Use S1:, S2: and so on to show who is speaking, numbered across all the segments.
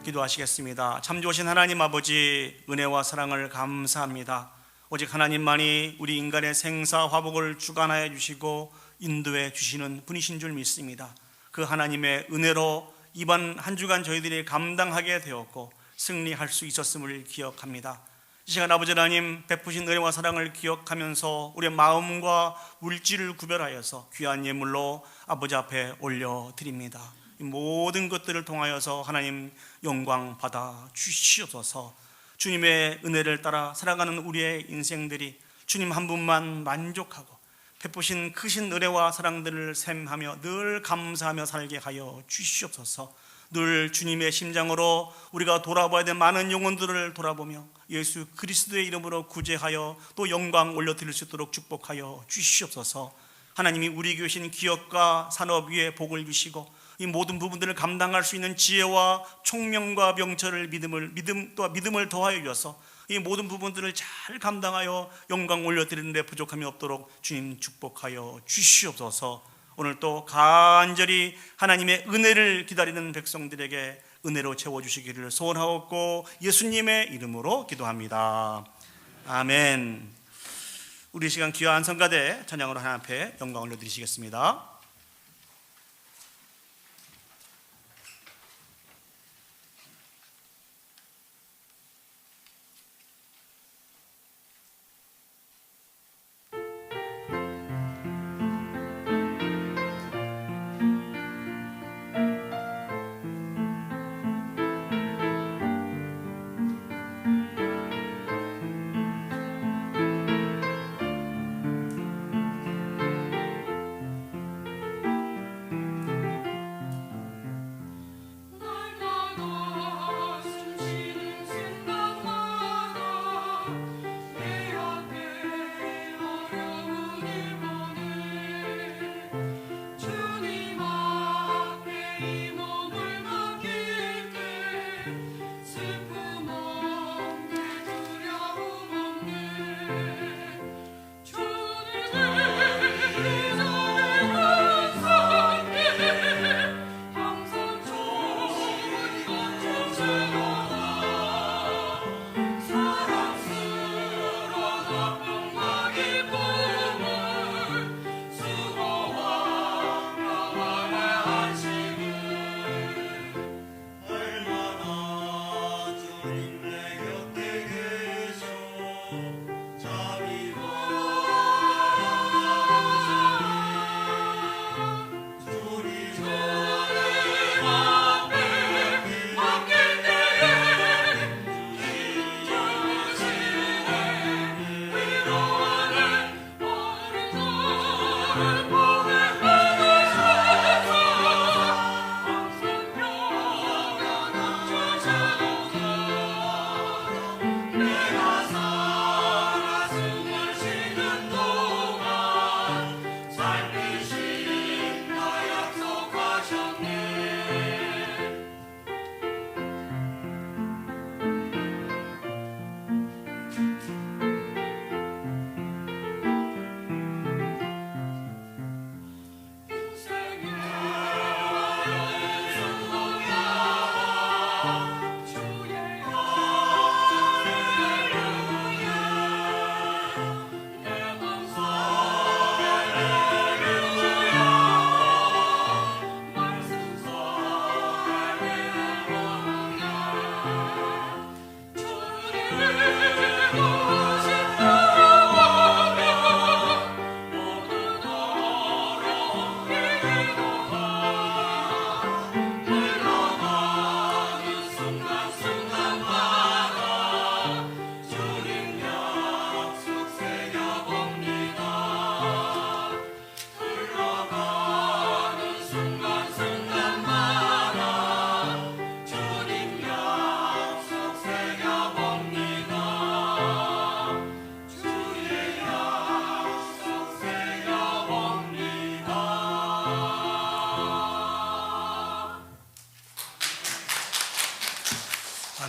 S1: 기도하시겠습니다. 참 좋으신 하나님 아버지, 은혜와 사랑을 감사합니다. 오직 하나님만이 우리 인간의 생사 화복을 주관하여 주시고 인도해 주시는 분이신 줄 믿습니다. 그 하나님의 은혜로 이번 한 주간 저희들이 감당하게 되었고 승리할 수 있었음을 기억합니다. 이 시간 아버지 하나님 베푸신 은혜와 사랑을 기억하면서 우리의 마음과 물질을 구별하여서 귀한 예물로 아버지 앞에 올려드립니다. 이 모든 것들을 통하여서 하나님 영광 받아 주시옵소서. 주님의 은혜를 따라 살아가는 우리의 인생들이 주님 한 분만 만족하고 베푸신 크신 은혜와 사랑들을 샘하며 늘 감사하며 살게 하여 주시옵소서. 늘 주님의 심장으로 우리가 돌아봐야 될 많은 영혼들을 돌아보며 예수 그리스도의 이름으로 구제하여 또 영광 올려드릴 수 있도록 축복하여 주시옵소서. 하나님이 우리 교신 기업과 산업 위에 복을 주시고 이 모든 부분들을 감당할 수 있는 지혜와 총명과 명철을 믿음을 더하여 주셔서 이 모든 부분들을 잘 감당하여 영광 올려드리는 데 부족함이 없도록 주님 축복하여 주시옵소서. 오늘 또 간절히 하나님의 은혜를 기다리는 백성들에게 은혜로 채워주시기를 소원하옵고 예수님의 이름으로 기도합니다. 아멘. 우리 시간 귀한 성가대 찬양으로 하나님 앞에 영광 올려드리시겠습니다.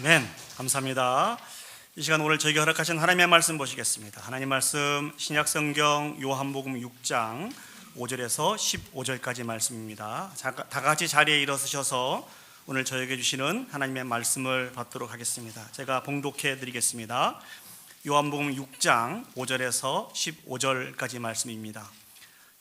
S1: 아멘. 감사합니다. 이 시간 오늘 저에게 허락하신 하나님의 말씀 보시겠습니다. 하나님 말씀 신약성경 요한복음 6장 5절에서 15절까지 말씀입니다. 다 같이 자리에 일어서셔서 오늘 저에게 주시는 하나님의 말씀을 받도록 하겠습니다. 제가 봉독해 드리겠습니다. 요한복음 6장 5절에서 15절까지 말씀입니다.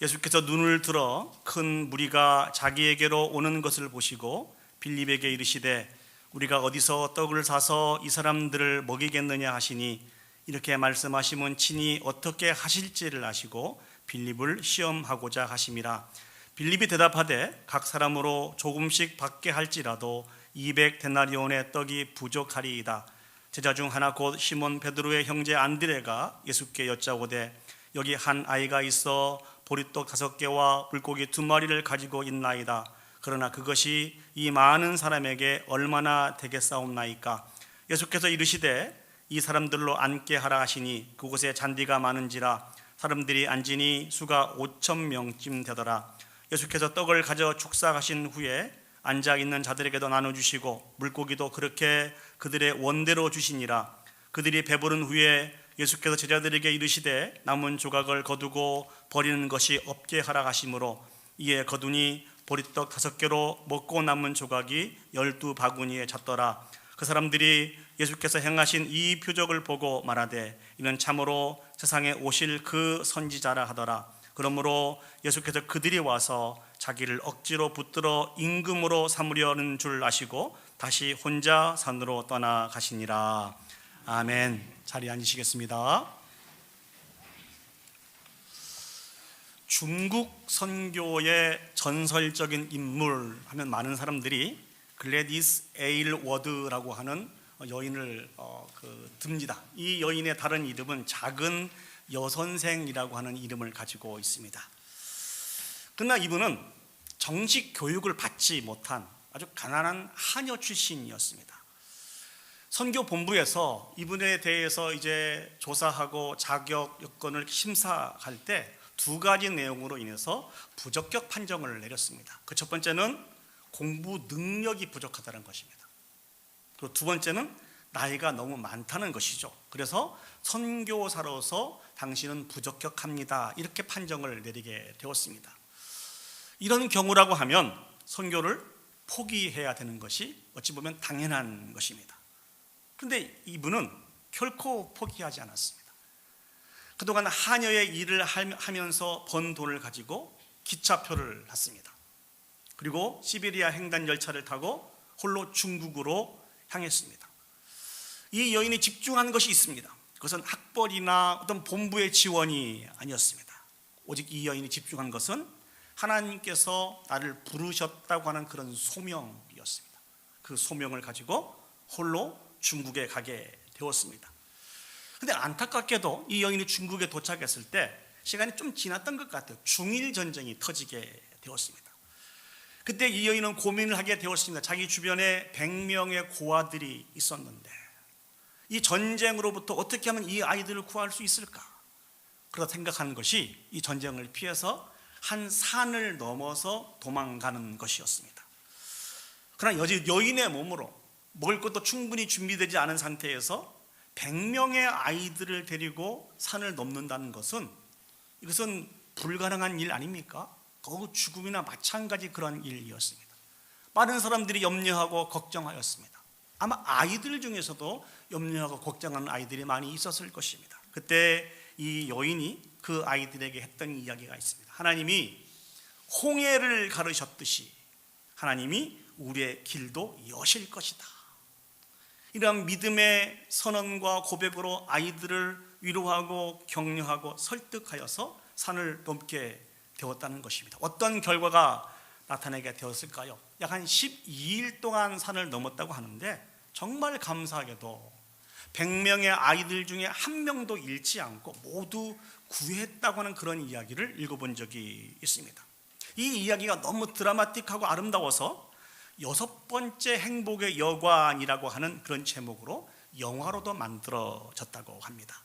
S1: 예수께서 눈을 들어 큰 무리가 자기에게로 오는 것을 보시고 빌립에게 이르시되 우리가 어디서 떡을 사서 이 사람들을 먹이겠느냐 하시니 이렇게 말씀하시면 친히 어떻게 하실지를 아시고 빌립을 시험하고자 하심이라. 빌립이 대답하되 각 사람으로 조금씩 받게 할지라도 200데나리온의 떡이 부족하리이다. 제자 중 하나 곧 시몬 베드로의 형제 안드레가 예수께 여짜오되 여기 한 아이가 있어 보리떡 5개와 물고기 2마리를 가지고 있나이다. 그러나 그것이 이 많은 사람에게 얼마나 되겠사옵나이까. 예수께서 이르시되 이 사람들로 앉게 하라 하시니 그곳에 잔디가 많은지라 사람들이 앉으니 수가 5,000명쯤 되더라. 예수께서 떡을 가져 축사하신 후에 앉아있는 자들에게도 나눠주시고 물고기도 그렇게 그들의 원대로 주시니라. 그들이 배부른 후에 예수께서 제자들에게 이르시되 남은 조각을 거두고 버리는 것이 없게 하라 하시므로 이에 거두니 보리떡 5개로 먹고 남은 조각이 12바구니에 찼더라. 그 사람들이 예수께서 행하신 이 표적을 보고 말하되 이는 참으로 세상에 오실 그 선지자라 하더라. 그러므로 예수께서 그들이 와서 자기를 억지로 붙들어 임금으로 삼으려는 줄 아시고 다시 혼자 산으로 떠나가시니라. 아멘. 자리에 앉으시겠습니다. 중국 선교의 전설적인 인물 하면 많은 사람들이 글래디스 에일워드라고 하는 여인을 듭니다. 이 여인의 다른 이름은 작은 여선생이라고 하는 이름을 가지고 있습니다. 그러나 이분은 정식 교육을 받지 못한 아주 가난한 하녀 출신이었습니다. 선교 본부에서 이분에 대해서 이제 조사하고 자격 여건을 심사할 때 2가지 내용으로 인해서 부적격 판정을 내렸습니다. 그 첫 번째는 공부 능력이 부족하다는 것입니다. 그리고 2번째는 나이가 너무 많다는 것이죠. 그래서 선교사로서 당신은 부적격합니다. 이렇게 판정을 내리게 되었습니다. 이런 경우라고 하면 선교를 포기해야 되는 것이 어찌 보면 당연한 것입니다. 그런데 이분은 결코 포기하지 않았습니다. 그동안 하녀의 일을 하면서 번 돈을 가지고 기차표를 샀습니다. 그리고 시베리아 횡단 열차를 타고 홀로 중국으로 향했습니다. 이 여인이 집중한 것이 있습니다. 그것은 학벌이나 어떤 본부의 지원이 아니었습니다. 오직 이 여인이 집중한 것은 하나님께서 나를 부르셨다고 하는 그런 소명이었습니다. 그 소명을 가지고 홀로 중국에 가게 되었습니다. 그런데 안타깝게도 이 여인이 중국에 도착했을 때 시간이 좀 지났던 것 같아요. 중일 전쟁이 터지게 되었습니다. 그때 이 여인은 고민을 하게 되었습니다. 자기 주변에 100명의 고아들이 있었는데 이 전쟁으로부터 어떻게 하면 이 아이들을 구할 수 있을까? 그러다 생각하는 것이 이 전쟁을 피해서 한 산을 넘어서 도망가는 것이었습니다. 그러나 여인의 몸으로 먹을 것도 충분히 준비되지 않은 상태에서 100명의 아이들을 데리고 산을 넘는다는 것은 이것은 불가능한 일 아닙니까? 거의 죽음이나 마찬가지 그런 일이었습니다. 많은 사람들이 염려하고 걱정하였습니다. 아마 아이들 중에서도 염려하고 걱정하는 아이들이 많이 있었을 것입니다. 그때 이 여인이 그 아이들에게 했던 이야기가 있습니다. 하나님이 홍해를 가르셨듯이 하나님이 우리의 길도 여실 것이다. 이러한 믿음의 선언과 고백으로 아이들을 위로하고 격려하고 설득하여서 산을 넘게 되었다는 것입니다. 어떤 결과가 나타나게 되었을까요? 약 한 12일 동안 산을 넘었다고 하는데 정말 감사하게도 100명의 아이들 중에 한 명도 잃지 않고 모두 구했다고 하는 그런 이야기를 읽어본 적이 있습니다. 이 이야기가 너무 드라마틱하고 아름다워서 6번째 행복의 여관이라고 하는 그런 제목으로 영화로도 만들어졌다고 합니다.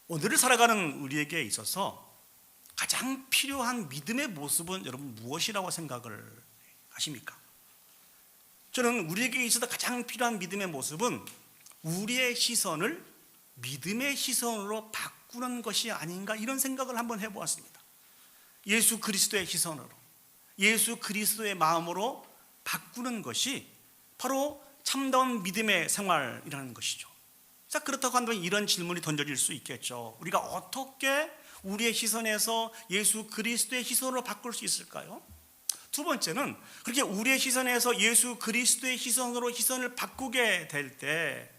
S1: 오늘을 살아가는 우리에게 있어서 가장 필요한 믿음의 모습은 여러분 무엇이라고 생각을 하십니까? 저는 우리에게 있어서 가장 필요한 믿음의 모습은 우리의 시선을 믿음의 시선으로 바꾸는 것이 아닌가 이런 생각을 한번 해보았습니다. 예수 그리스도의 시선으로, 예수 그리스도의 마음으로 바꾸는 것이 바로 참다운 믿음의 생활이라는 것이죠. 자, 그렇다고 한다면 이런 질문이 던져질 수 있겠죠. 우리가 어떻게 우리의 시선에서 예수 그리스도의 시선으로 바꿀 수 있을까요? 두 번째는 그렇게 우리의 시선에서 예수 그리스도의 시선으로 시선을 바꾸게 될 때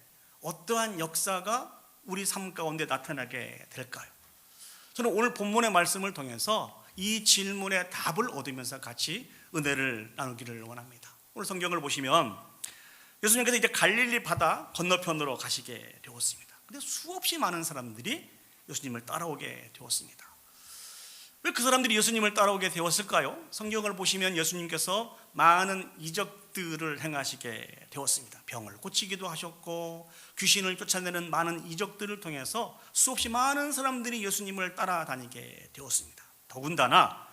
S1: 어떠한 역사가 우리 삶 가운데 나타나게 될까요? 저는 오늘 본문의 말씀을 통해서 이 질문에 답을 얻으면서 같이 은혜를 나누기를 원합니다. 오늘 성경을 보시면 예수님께서 이제 갈릴리 바다 건너편으로 가시게 되었습니다. 근데 수없이 많은 사람들이 예수님을 따라오게 되었습니다. 왜 그 사람들이 예수님을 따라오게 되었을까요? 성경을 보시면 예수님께서 많은 이적들을 행하시게 되었습니다. 병을 고치기도 하셨고 귀신을 쫓아내는 많은 이적들을 통해서 수없이 많은 사람들이 예수님을 따라다니게 되었습니다. 더군다나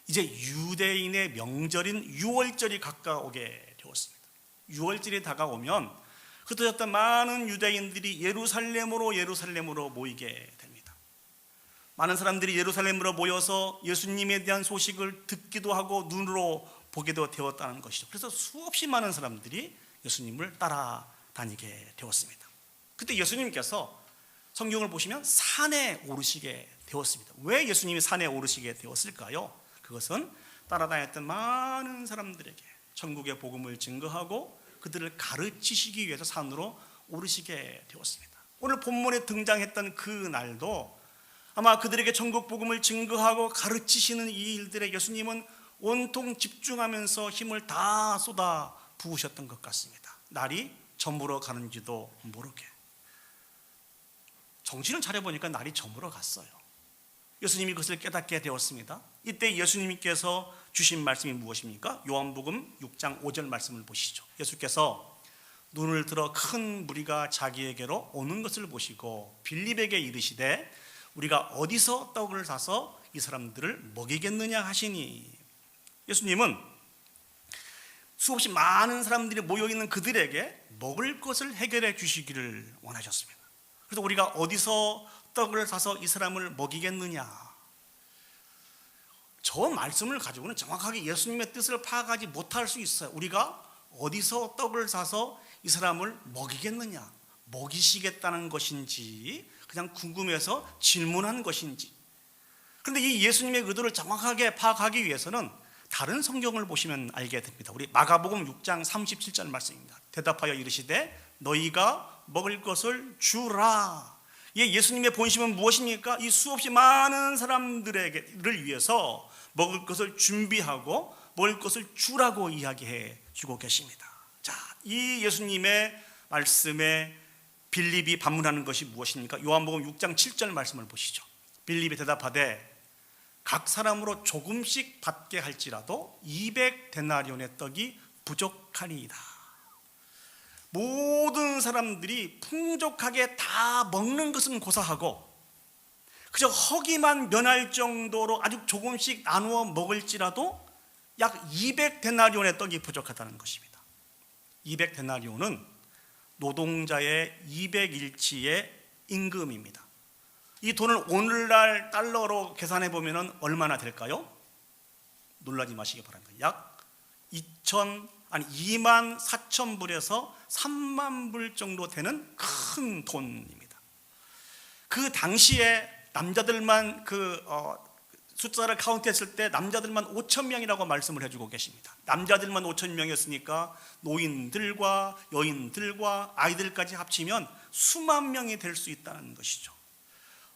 S1: 이제 유대인의 명절인 유월절이 가까우게 되었습니다. 유월절이 다가오면 흩어졌던 많은 유대인들이 예루살렘으로 모이게 됩니다. 많은 사람들이 예루살렘으로 모여서 예수님에 대한 소식을 듣기도 하고 눈으로 보게도 되었다는 것이죠. 그래서 수없이 많은 사람들이 예수님을 따라다니게 되었습니다. 그때 예수님께서 성경을 보시면 산에 오르시게 되었습니다. 왜 예수님이 산에 오르시게 되었을까요? 그것은 따라다녔던 많은 사람들에게 천국의 복음을 증거하고 그들을 가르치시기 위해서 산으로 오르시게 되었습니다. 오늘 본문에 등장했던 그 날도 아마 그들에게 천국 복음을 증거하고 가르치시는 이 일들에 예수님은 온통 집중하면서 힘을 다 쏟아 부으셨던 것 같습니다. 날이 저물어 가는지도 모르게. 정신을 차려보니까 날이 저물어 갔어요. 예수님이 그것을 깨닫게 되었습니다. 이때 예수님께서 주신 말씀이 무엇입니까? 요한복음 6장 5절 말씀을 보시죠. 예수께서 눈을 들어 큰 무리가 자기에게로 오는 것을 보시고 빌립에게 이르시되 우리가 어디서 떡을 사서 이 사람들을 먹이겠느냐 하시니, 예수님은 수없이 많은 사람들이 모여있는 그들에게 먹을 것을 해결해 주시기를 원하셨습니다. 그래서 우리가 어디서 떡을 사서 이 사람을 먹이겠느냐, 저 말씀을 가지고는 정확하게 예수님의 뜻을 파악하지 못할 수 있어요. 우리가 어디서 떡을 사서 이 사람을 먹이겠느냐, 먹이시겠다는 것인지 그냥 궁금해서 질문한 것인지. 그런데 이 예수님의 의도를 정확하게 파악하기 위해서는 다른 성경을 보시면 알게 됩니다. 우리 마가복음 6장 37절 말씀입니다. 대답하여 이르시되 너희가 먹을 것을 주라. 예수님의 본심은 무엇입니까? 이 수없이 많은 사람들을 위해서 먹을 것을 준비하고 먹을 것을 주라고 이야기해 주고 계십니다. 자, 이 예수님의 말씀에 빌립이 반문하는 것이 무엇입니까? 요한복음 6장 7절 말씀을 보시죠. 빌립이 대답하되 각 사람으로 조금씩 받게 할지라도 200데나리온의 떡이 부족하니이다. 모든 사람들이 풍족하게 다 먹는 것은 고사하고 그저 허기만 면할 정도로 아주 조금씩 나누어 먹을지라도 약 200데나리온의 떡이 부족하다는 것입니다. 200데나리온은 노동자의 200일치의 임금입니다. 이 돈을 오늘날 달러로 계산해 보면 얼마나 될까요? 놀라지 마시기 바랍니다. 약 2만 4천 불에서 3만 불 정도 되는 큰 돈입니다. 그 당시에 남자들만 숫자를 카운트했을 때 남자들만 5천 명이라고 말씀을 해주고 계십니다. 남자들만 5천 명이었으니까 노인들과 여인들과 아이들까지 합치면 수만 명이 될 수 있다는 것이죠.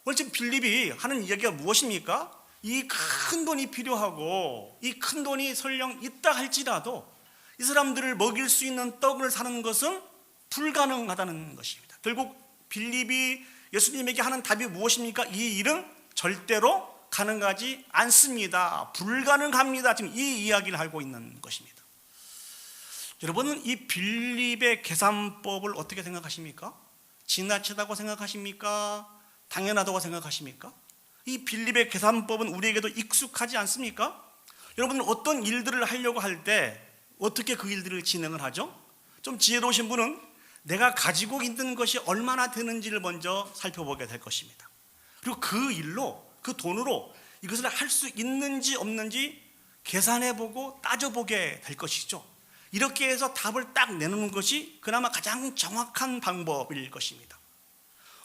S1: 오늘 지금 빌립이 하는 이야기가 무엇입니까? 이 큰 돈이 필요하고 이 큰 돈이 설령 있다 할지라도 이 사람들을 먹일 수 있는 떡을 사는 것은 불가능하다는 것입니다. 결국 빌립이 예수님에게 하는 답이 무엇입니까? 이 일은 절대로 가능하지 않습니다. 불가능합니다. 지금 이 이야기를 하고 있는 것입니다. 여러분은 이 빌립의 계산법을 어떻게 생각하십니까? 지나치다고 생각하십니까? 당연하다고 생각하십니까? 이 빌립의 계산법은 우리에게도 익숙하지 않습니까? 여러분은 어떤 일들을 하려고 할 때 어떻게 그 일들을 진행을 하죠? 좀 지혜로우신 분은 내가 가지고 있는 것이 얼마나 되는지를 먼저 살펴보게 될 것입니다. 그리고 그 일로, 그 돈으로 이것을 할 수 있는지 없는지 계산해보고 따져보게 될 것이죠. 이렇게 해서 답을 딱 내놓는 것이 그나마 가장 정확한 방법일 것입니다.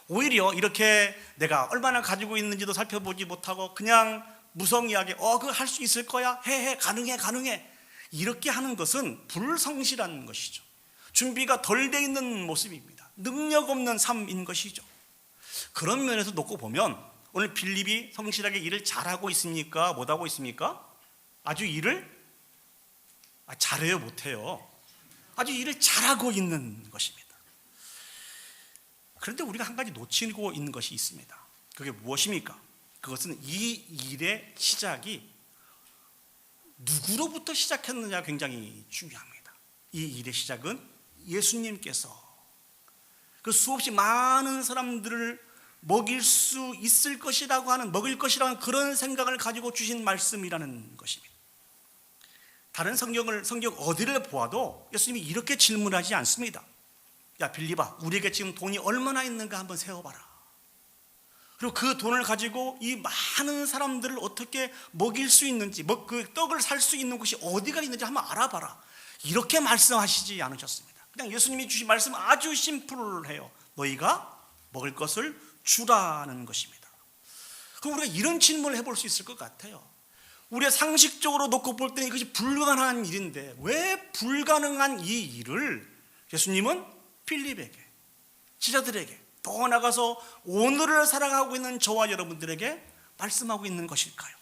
S1: 오히려 이렇게 내가 얼마나 가지고 있는지도 살펴보지 못하고 그냥 무성의하게 그거 할 수 있을 거야, 해, 가능해 이렇게 하는 것은 불성실한 것이죠. 준비가 덜 돼 있는 모습입니다. 능력 없는 삶인 것이죠. 그런 면에서 놓고 보면 오늘 빌립이 성실하게 일을 잘하고 있습니까? 못하고 있습니까? 아주 일을 잘해요, 못해요? 아주 일을 잘하고 있는 것입니다. 그런데 우리가 한 가지 놓치고 있는 것이 있습니다. 그게 무엇입니까? 그것은 이 일의 시작이 누구로부터 시작했느냐가 굉장히 중요합니다. 이 일의 시작은 예수님께서 그 수없이 많은 사람들을 먹일 수 있을 것이라고 하는, 먹일 것이라는 그런 생각을 가지고 주신 말씀이라는 것입니다. 다른 성경 어디를 보아도 예수님이 이렇게 질문하지 않습니다. 야 빌립아, 우리에게 지금 돈이 얼마나 있는가 한번 세어봐라. 그리고 그 돈을 가지고 이 많은 사람들을 어떻게 먹일 수 있는지, 그 떡을 살 수 있는 곳이 어디가 있는지 한번 알아봐라. 이렇게 말씀하시지 않으셨습니다. 그냥 예수님이 주신 말씀 아주 심플해요. 너희가 먹을 것을 주라는 것입니다. 그럼 우리가 이런 질문을 해볼 수 있을 것 같아요. 우리가 상식적으로 놓고 볼 때는 이것이 불가능한 일인데 왜 불가능한 이 일을 예수님은 빌립에게, 제자들에게, 더 나아가서 오늘을 살아가고 있는 저와 여러분들에게 말씀하고 있는 것일까요?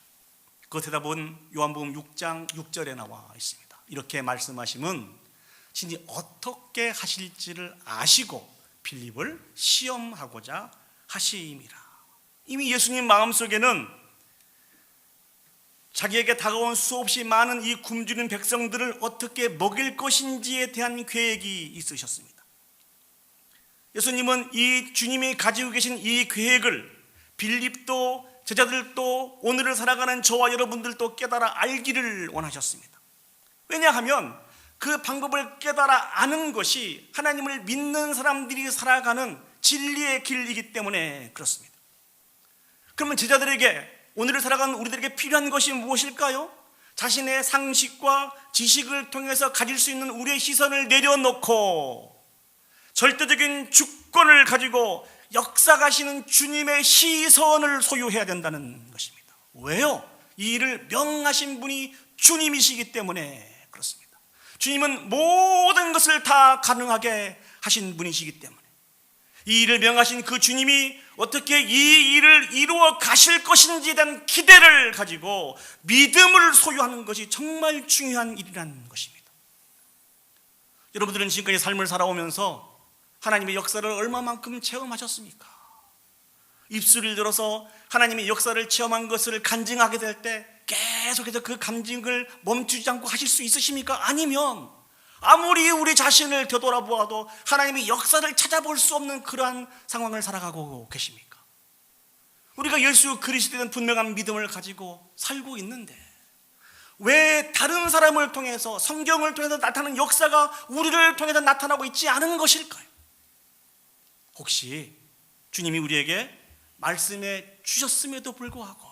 S1: 그 대답은 요한복음 6장 6절에 나와 있습니다. 이렇게 말씀하심은 진히 어떻게 하실지를 아시고 빌립을 시험하고자 하심이라. 이미 예수님 마음속에는 자기에게 다가온 수없이 많은 이 굶주린 백성들을 어떻게 먹일 것인지에 대한 계획이 있으셨습니다. 예수님은 이 주님이 가지고 계신 이 계획을 빌립도 제자들도 오늘을 살아가는 저와 여러분들도 깨달아 알기를 원하셨습니다. 왜냐하면 그 방법을 깨달아 아는 것이 하나님을 믿는 사람들이 살아가는 진리의 길이기 때문에 그렇습니다. 그러면 제자들에게, 오늘을 살아가는 우리들에게 필요한 것이 무엇일까요? 자신의 상식과 지식을 통해서 가질 수 있는 우리의 시선을 내려놓고 절대적인 주권을 가지고 역사가시는 주님의 시선을 소유해야 된다는 것입니다. 왜요? 이 일을 명하신 분이 주님이시기 때문에 그렇습니다. 주님은 모든 것을 다 가능하게 하신 분이시기 때문에 이 일을 명하신 그 주님이 어떻게 이 일을 이루어 가실 것인지에 대한 기대를 가지고 믿음을 소유하는 것이 정말 중요한 일이라는 것입니다. 여러분들은 지금까지 삶을 살아오면서 하나님의 역사를 얼마만큼 체험하셨습니까? 입술을 들어서 하나님의 역사를 체험한 것을 간증하게 될 때 계속해서 그 간증을 멈추지 않고 하실 수 있으십니까? 아니면 아무리 우리 자신을 되돌아보아도 하나님의 역사를 찾아볼 수 없는 그러한 상황을 살아가고 계십니까? 우리가 예수 그리스도에 대한 분명한 믿음을 가지고 살고 있는데 왜 다른 사람을 통해서, 성경을 통해서 나타나는 역사가 우리를 통해서 나타나고 있지 않은 것일까요? 혹시 주님이 우리에게 말씀해 주셨음에도 불구하고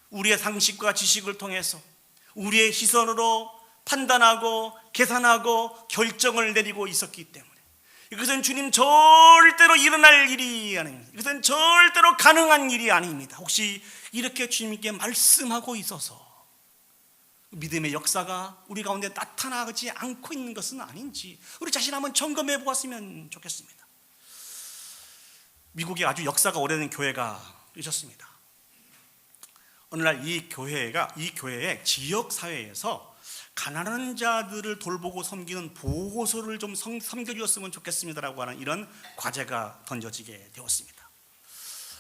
S1: 우리의 상식과 지식을 통해서 우리의 시선으로 판단하고 계산하고 결정을 내리고 있었기 때문에 이것은 주님 절대로 일어날 일이 아닙니다. 이것은 절대로 가능한 일이 아닙니다. 혹시 이렇게 주님께 말씀하고 있어서 믿음의 역사가 우리 가운데 나타나지 않고 있는 것은 아닌지 우리 자신 한번 점검해 보았으면 좋겠습니다. 미국에 아주 역사가 오래된 교회가 있었습니다. 어느 날 이 교회의 지역 사회에서 가난한 자들을 돌보고 섬기는 보호소를 좀 섬겨주었으면 좋겠습니다라고 하는 이런 과제가 던져지게 되었습니다.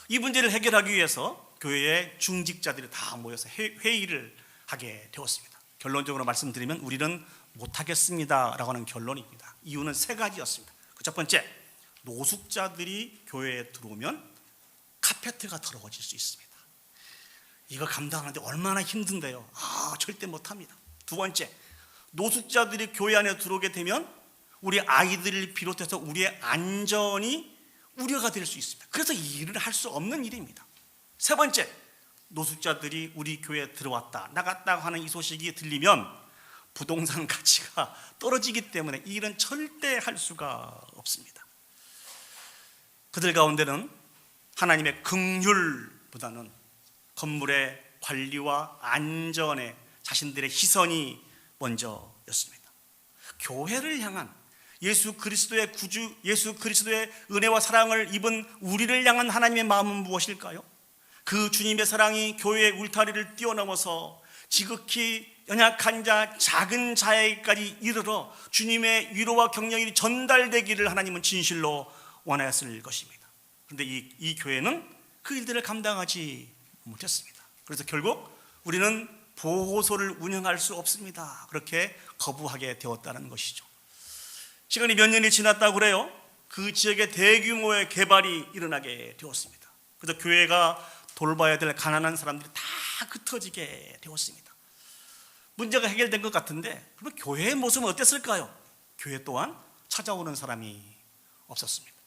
S1: 이 문제를 해결하기 위해서 교회의 중직자들이 다 모여서 회의를 하게 되었습니다. 결론적으로 말씀드리면 우리는 못하겠습니다라고 하는 결론입니다. 이유는 세 가지였습니다. 그 첫 번째, 노숙자들이 교회에 들어오면 카페트가 더러워질 수 있습니다. 이거 감당하는데 얼마나 힘든데요. 절대 못합니다. 두 번째, 노숙자들이 교회 안에 들어오게 되면 우리 아이들을 비롯해서 우리의 안전이 우려가 될 수 있습니다. 그래서 이 일을 할 수 없는 일입니다. 세 번째, 노숙자들이 우리 교회에 들어왔다 나갔다 하는 이 소식이 들리면 부동산 가치가 떨어지기 때문에 이 일은 절대 할 수가 없습니다. 그들 가운데는 하나님의 긍휼보다는 건물의 관리와 안전에 자신들의 희선이 먼저였습니다. 교회를 향한 예수 그리스도의 구주, 예수 그리스도의 은혜와 사랑을 입은 우리를 향한 하나님의 마음은 무엇일까요? 그 주님의 사랑이 교회의 울타리를 뛰어넘어서 지극히 연약한 자, 작은 자에게까지 이르러 주님의 위로와 격려이 전달되기를 하나님은 진실로 원하였을 것입니다. 그런데 이 교회는 그 일들을 감당하지 못했습니다. 그래서 결국 우리는 보호소를 운영할 수 없습니다, 그렇게 거부하게 되었다는 것이죠. 시간이 몇 년이 지났다고 그래요. 그 지역에 대규모의 개발이 일어나게 되었습니다. 그래서 교회가 돌봐야 될 가난한 사람들이 다 흩어지게 되었습니다. 문제가 해결된 것 같은데, 그러면 교회의 모습은 어땠을까요? 교회 또한 찾아오는 사람이 없었습니다.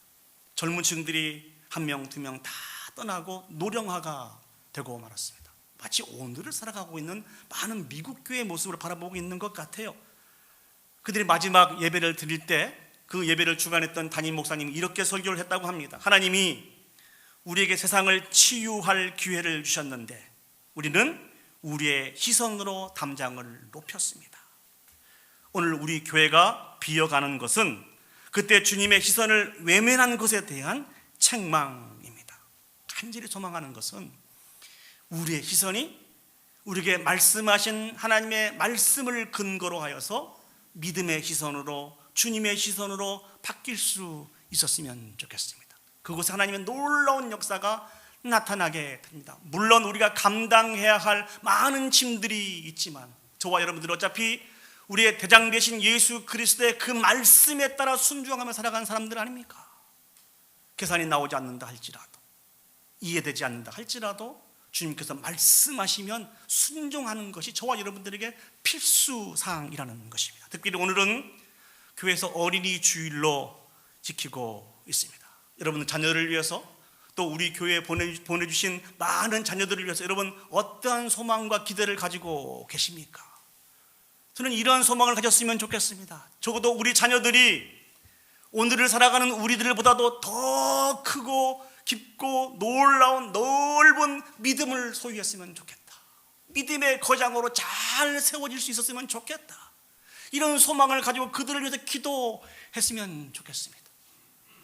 S1: 젊은 층들이 한 명, 두 명 다 떠나고 노령화가 되고 말았습니다. 마치 오늘을 살아가고 있는 많은 미국 교회의 모습을 바라보고 있는 것 같아요. 그들이 마지막 예배를 드릴 때 그 예배를 주관했던 담임 목사님이 이렇게 설교를 했다고 합니다. 하나님이 우리에게 세상을 치유할 기회를 주셨는데 우리는 우리의 희생으로 담장을 높였습니다. 오늘 우리 교회가 비어가는 것은 그때 주님의 희생을 외면한 것에 대한 책망입니다. 간절히 소망하는 것은 우리의 희생이 우리에게 말씀하신 하나님의 말씀을 근거로 하여서 믿음의 희생으로, 주님의 희생으로 바뀔 수 있었으면 좋겠습니다. 그곳에 하나님의 놀라운 역사가 나타나게 됩니다. 물론 우리가 감당해야 할 많은 짐들이 있지만 저와 여러분들 어차피 우리의 대장 되신 예수 그리스도의 그 말씀에 따라 순종하며 살아가는 사람들 아닙니까? 계산이 나오지 않는다 할지라도, 이해되지 않는다 할지라도 주님께서 말씀하시면 순종하는 것이 저와 여러분들에게 필수 사항이라는 것입니다. 특별히 오늘은 교회에서 어린이 주일로 지키고 있습니다. 여러분 자녀를 위해서, 또 우리 교회에 보내주신 많은 자녀들을 위해서 여러분 어떠한 소망과 기대를 가지고 계십니까? 저는 이런 소망을 가졌으면 좋겠습니다. 적어도 우리 자녀들이 오늘을 살아가는 우리들보다도 더 크고 깊고 놀라운 넓은 믿음을 소유했으면 좋겠다. 믿음의 거장으로 잘 세워질 수 있었으면 좋겠다. 이런 소망을 가지고 그들을 위해서 기도했으면 좋겠습니다.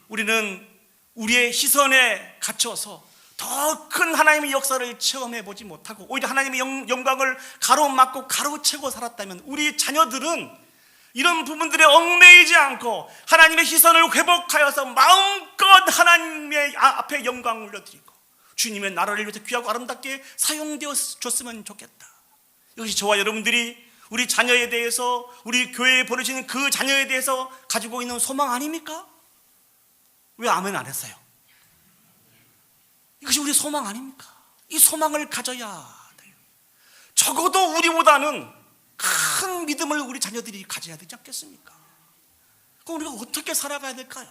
S1: 우리는 우리의 시선에 갇혀서 더 큰 하나님의 역사를 체험해 보지 못하고 오히려 하나님의 영광을 가로막고 가로채고 살았다면 우리 자녀들은 이런 부분들에 얽매이지 않고 하나님의 시선을 회복하여서 마음껏 하나님의 앞에 영광을 올려드리고 주님의 나라를 위해서 귀하고 아름답게 사용되었으면 좋겠다. 이것이 저와 여러분들이 우리 자녀에 대해서, 우리 교회에 보내시는 그 자녀에 대해서 가지고 있는 소망 아닙니까? 왜 아멘 안 했어요? 이것이 우리 소망 아닙니까? 이 소망을 가져야 돼요. 적어도 우리보다는 큰 믿음을 우리 자녀들이 가져야 되지 않겠습니까? 그럼 우리가 어떻게 살아가야 될까요?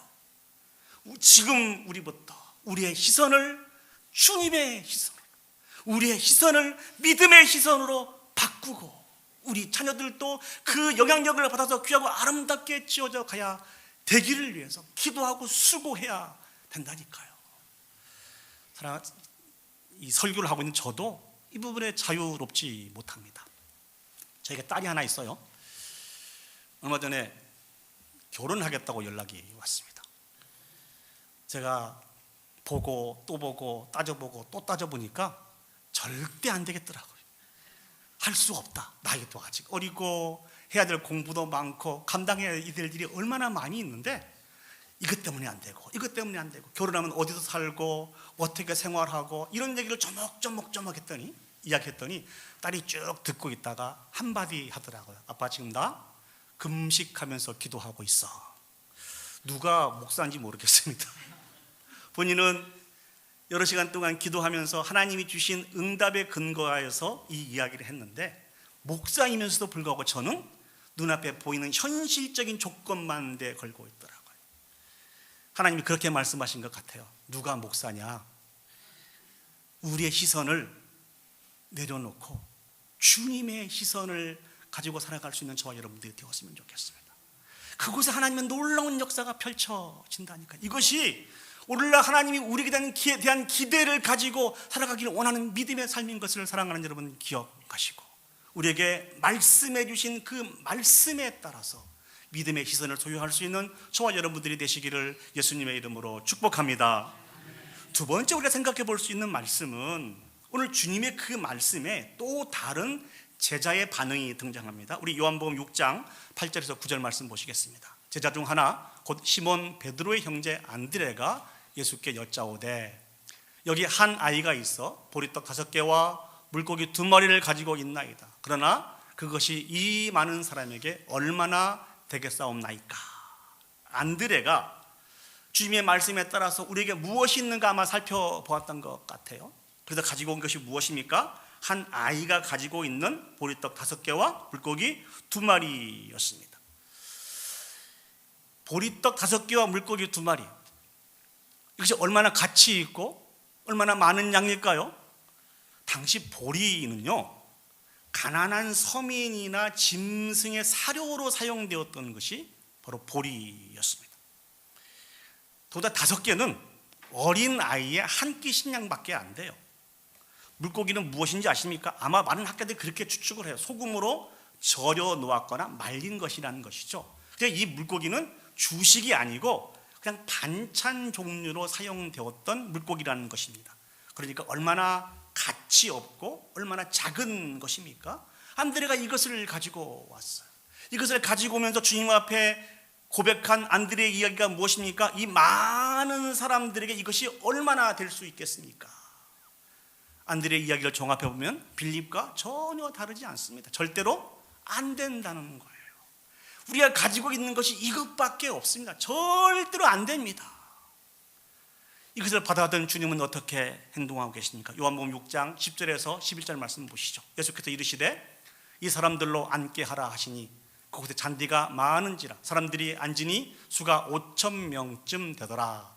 S1: 지금 우리부터 우리의 시선을 주님의 시선, 우리의 시선을 믿음의 시선으로 바꾸고 우리 자녀들도 그 영향력을 받아서 귀하고 아름답게 지어져 가야 되기를 위해서 기도하고 수고해야 된다니까요. 이 설교를 하고 있는 저도 이 부분에 자유롭지 못합니다. 저에게 딸이 하나 있어요. 얼마 전에 결혼하겠다고 연락이 왔습니다. 제가 보고 또 보고 따져보고 또 따져보니까 절대 안 되겠더라고요. 할 수 없다. 나이도 아직 어리고 해야 될 공부도 많고 감당해야 될 일이 얼마나 많이 있는데 이것 때문에 안 되고 이것 때문에 안 되고 결혼하면 어디서 살고 어떻게 생활하고 이런 얘기를 조목조목 했더니 이야기했더니 딸이 쭉 듣고 있다가 한마디 하더라고요. 아빠 지금 나 금식하면서 기도하고 있어. 누가 목사인지 모르겠습니다. 본인은 여러 시간 동안 기도하면서 하나님이 주신 응답에 근거하여서 이 이야기를 했는데 목사이면서도 불구하고 저는 눈앞에 보이는 현실적인 조건만 대 걸고 있더라고요. 하나님이 그렇게 말씀하신 것 같아요. 누가 목사냐? 우리의 시선을 내려놓고 주님의 시선을 가지고 살아갈 수 있는 저와 여러분들이 되었으면 좋겠습니다. 그곳에 하나님의 놀라운 역사가 펼쳐진다니까. 이것이 오늘날 하나님이 우리에게 대한 기대를 가지고 살아가기를 원하는 믿음의 삶인 것을 사랑하는 여러분 기억하시고, 우리에게 말씀해 주신 그 말씀에 따라서 믿음의 시선을 소유할 수 있는 저와 여러분들이 되시기를 예수님의 이름으로 축복합니다. 두 번째 우리가 생각해 볼 수 있는 말씀은 오늘 주님의 그 말씀에 또 다른 제자의 반응이 등장합니다. 우리 요한복음 6장 8절에서 9절 말씀 보시겠습니다. 제자 중 하나 곧 시몬 베드로의 형제 안드레가 예수께 여짜오되 여기 한 아이가 있어 보리떡 5개와 물고기 2마리를 가지고 있나이다. 그러나 그것이 이 많은 사람에게 얼마나 되겠사옵나이까. 안드레가 주님의 말씀에 따라서 우리에게 무엇이 있는가 아마 살펴보았던 것 같아요. 그래서 가지고 온 것이 무엇입니까? 한 아이가 가지고 있는 보리떡 5개와 물고기 2마리였습니다. 보리떡 5개와 물고기 2마리, 이것이 얼마나 가치 있고 얼마나 많은 양일까요? 당시 보리는요, 가난한 서민이나 짐승의 사료로 사용되었던 것이 바로 보리였습니다. 더구나 5개는 어린 아이의 한 끼 식량밖에 안 돼요. 물고기는 무엇인지 아십니까? 아마 많은 학자들이 그렇게 추측을 해요. 소금으로 절여 놓았거나 말린 것이라는 것이죠. 그래서 이 물고기는 주식이 아니고 그냥 반찬 종류로 사용되었던 물고기라는 것입니다. 그러니까 얼마나 가치 없고 얼마나 작은 것입니까? 안드레가 이것을 가지고 왔어요. 이것을 가지고 오면서 주님 앞에 고백한 안드레의 이야기가 무엇입니까? 이 많은 사람들에게 이것이 얼마나 될 수 있겠습니까? 안드레의 이야기를 종합해 보면 빌립과 전혀 다르지 않습니다. 절대로 안 된다는 거예요. 우리가 가지고 있는 것이 이것밖에 없습니다. 절대로 안 됩니다. 이것을 받아든 주님은 어떻게 행동하고 계십니까? 요한복음 6장 10절에서 11절 말씀 보시죠. 예수께서 이르시되 이 사람들로 앉게 하라 하시니 그곳에 잔디가 많은지라 사람들이 앉으니 수가 5,000명쯤 되더라.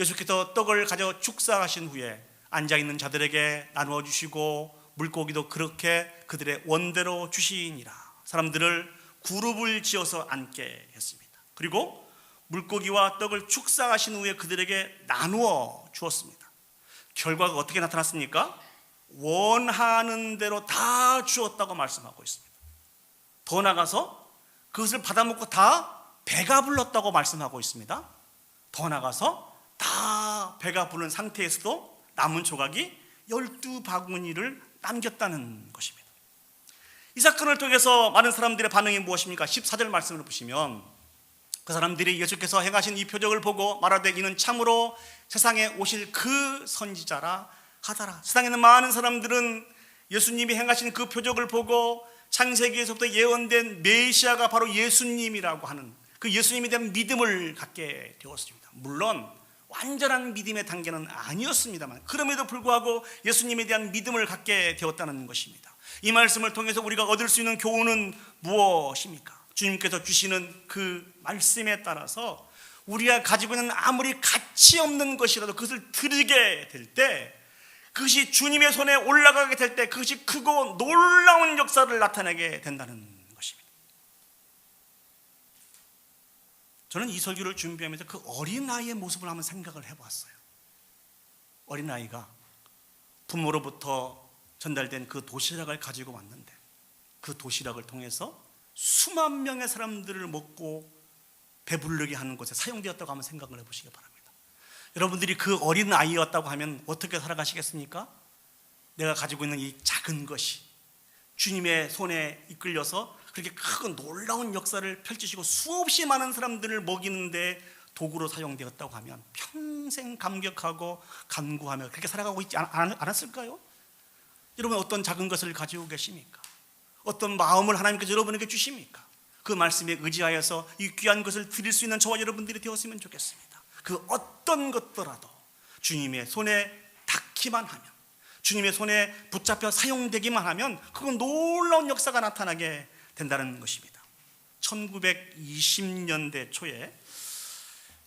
S1: 예수께서 떡을 가져 축사하신 후에 앉아있는 자들에게 나누어 주시고 물고기도 그렇게 그들의 원대로 주시니라. 사람들을 그룹을 지어서 앉게 했습니다. 그리고 물고기와 떡을 축사하신 후에 그들에게 나누어 주었습니다. 결과가 어떻게 나타났습니까? 원하는 대로 다 주었다고 말씀하고 있습니다. 더 나아가서 그것을 받아먹고 다 배가 불렀다고 말씀하고 있습니다. 더 나아가서 다 배가 부른 상태에서도 남은 조각이 12바구니를 남겼다는 것입니다. 이 사건을 통해서 많은 사람들의 반응이 무엇입니까? 14절 말씀을 보시면 그 사람들이 예수께서 행하신 이 표적을 보고 말하되 이는 참으로 세상에 오실 그 선지자라 하더라. 세상에 있는 많은 사람들은 예수님이 행하신 그 표적을 보고 창세기에서부터 예언된 메시아가 바로 예수님이라고 하는 그 예수님에 대한 믿음을 갖게 되었습니다. 물론 완전한 믿음의 단계는 아니었습니다만 그럼에도 불구하고 예수님에 대한 믿음을 갖게 되었다는 것입니다. 이 말씀을 통해서 우리가 얻을 수 있는 교훈은 무엇입니까? 주님께서 주시는 그 말씀에 따라서 우리가 가지고 있는 아무리 가치 없는 것이라도 그것을 드리게 될 때, 그것이 주님의 손에 올라가게 될 때 그것이 크고 놀라운 역사를 나타내게 된다는 것입니다. 저는 이 설교를 준비하면서 그 어린아이의 모습을 한번 생각을 해봤어요. 어린아이가 부모로부터 전달된 그 도시락을 가지고 왔는데 그 도시락을 통해서 수만 명의 사람들을 먹고 배부르게 하는 것에 사용되었다고 한번 생각을 해보시기 바랍니다. 여러분들이 그 어린 아이였다고 하면 어떻게 살아가시겠습니까? 내가 가지고 있는 이 작은 것이 주님의 손에 이끌려서 그렇게 큰 놀라운 역사를 펼치시고 수없이 많은 사람들을 먹이는데 도구로 사용되었다고 하면 평생 감격하고 간구하며 그렇게 살아가고 있지 않았을까요? 여러분 어떤 작은 것을 가지고 계십니까? 어떤 마음을 하나님께서 여러분에게 주십니까? 그 말씀에 의지하여서 이 귀한 것을 드릴 수 있는 저와 여러분들이 되었으면 좋겠습니다. 그 어떤 것더라도 주님의 손에 닿기만 하면, 주님의 손에 붙잡혀 사용되기만 하면 그건 놀라운 역사가 나타나게 된다는 것입니다. 1920년대 초에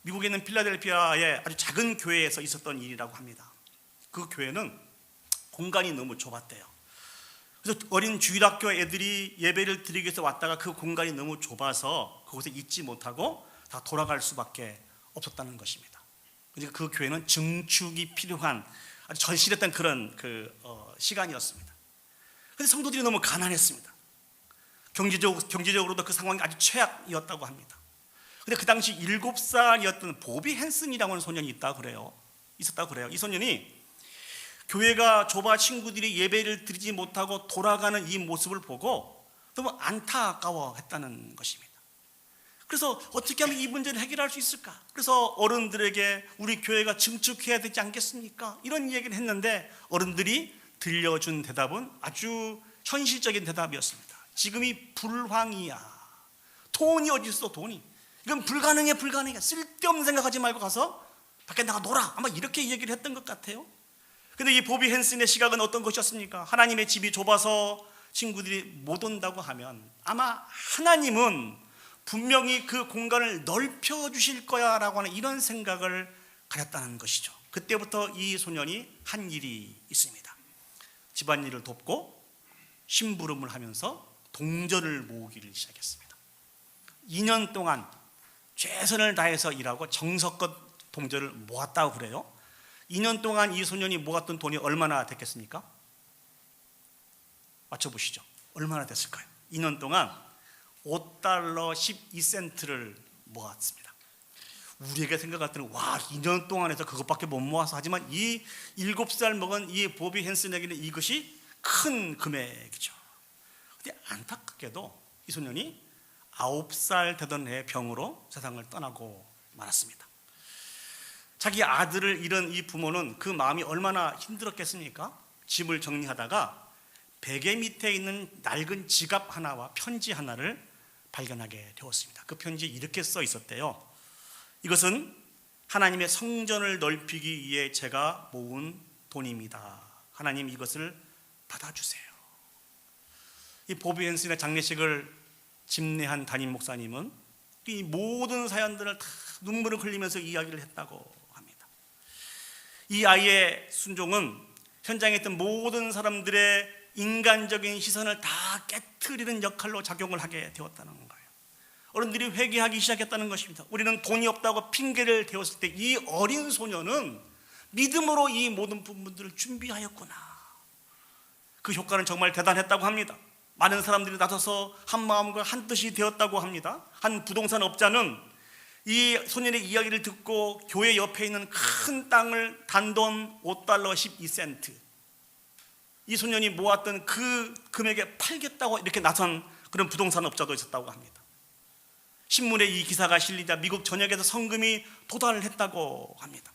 S1: 미국에 있는 필라델피아의 아주 작은 교회에서 있었던 일이라고 합니다. 그 교회는 공간이 너무 좁았대요. 그래서 어린 주일학교 애들이 예배를 드리기 위해서 왔다가 그 공간이 너무 좁아서 그곳에 있지 못하고 다 돌아갈 수밖에 없었다는 것입니다. 그러니까 그 교회는 증축이 필요한 아주 절실했던 그런 시간이었습니다. 그런데 성도들이 너무 가난했습니다. 경제적으로도 그 상황이 아주 최악이었다고 합니다. 근데 그 당시 7살이었던 보비 헨슨이라고 하는 소년이 있었다고 그래요. 이 소년이 교회가 좁아 친구들이 예배를 드리지 못하고 돌아가는 이 모습을 보고 너무 안타까워했다는 것입니다. 그래서 어떻게 하면 이 문제를 해결할 수 있을까? 그래서 어른들에게 우리 교회가 증축해야 되지 않겠습니까? 이런 얘기를 했는데 어른들이 들려준 대답은 아주 현실적인 대답이었습니다. 지금이 불황이야. 돈이 어디 있어, 돈이. 이건 불가능해. 쓸데없는 생각하지 말고 가서 밖에 나가 놀아. 아마 이렇게 얘기를 했던 것 같아요. 근데 이 보비 헨슨의 시각은 어떤 것이었습니까? 하나님의 집이 좁아서 친구들이 못 온다고 하면 아마 하나님은 분명히 그 공간을 넓혀주실 거야 라고 하는 이런 생각을 가졌다는 것이죠. 그때부터 이 소년이 한 일이 있습니다. 집안일을 돕고 심부름을 하면서 동전을 모으기를 시작했습니다. 2년 동안 최선을 다해서 일하고 정성껏 동전을 모았다고 그래요. 2년 동안 이 소년이 모았던 돈이 얼마나 됐겠습니까? 맞춰보시죠. 얼마나 됐을까요? 2년 동안 $5 12센트를 모았습니다. 우리에게 생각할 때는 와, 2년 동안 해서 그것밖에 못 모아서, 하지만 이 7살 먹은 이 보비 헨슨에게는 이것이 큰 금액이죠. 근데 안타깝게도 이 소년이 9살 되던 해 병으로 세상을 떠나고 말았습니다. 자기 아들을 잃은 이 부모는 그 마음이 얼마나 힘들었겠습니까? 집을 정리하다가 베개 밑에 있는 낡은 지갑 하나와 편지 하나를 발견하게 되었습니다. 그 편지에 이렇게 써 있었대요. 이것은 하나님의 성전을 넓히기 위해 제가 모은 돈입니다. 하나님 이것을 받아주세요. 이 보비 헨슨의 장례식을 집례한 담임 목사님은 이 모든 사연들을 다 눈물을 흘리면서 이야기를 했다고 합니다. 이 아이의 순종은 현장에 있던 모든 사람들의 인간적인 시선을 다 깨트리는 역할로 작용을 하게 되었다는 거예요. 어른들이 회개하기 시작했다는 것입니다. 우리는 돈이 없다고 핑계를 대었을 때 이 어린 소녀는 믿음으로 이 모든 부분들을 준비하였구나. 그 효과는 정말 대단했다고 합니다. 많은 사람들이 나서서 한 마음과 한 뜻이 되었다고 합니다. 한 부동산 업자는 이 소년의 이야기를 듣고 교회 옆에 있는 큰 땅을 단돈 $5 12센트, 이 소년이 모았던 그 금액에 팔겠다고 이렇게 나선 그런 부동산 업자도 있었다고 합니다. 신문에 이 기사가 실리자 미국 전역에서 성금이 도달을 했다고 합니다.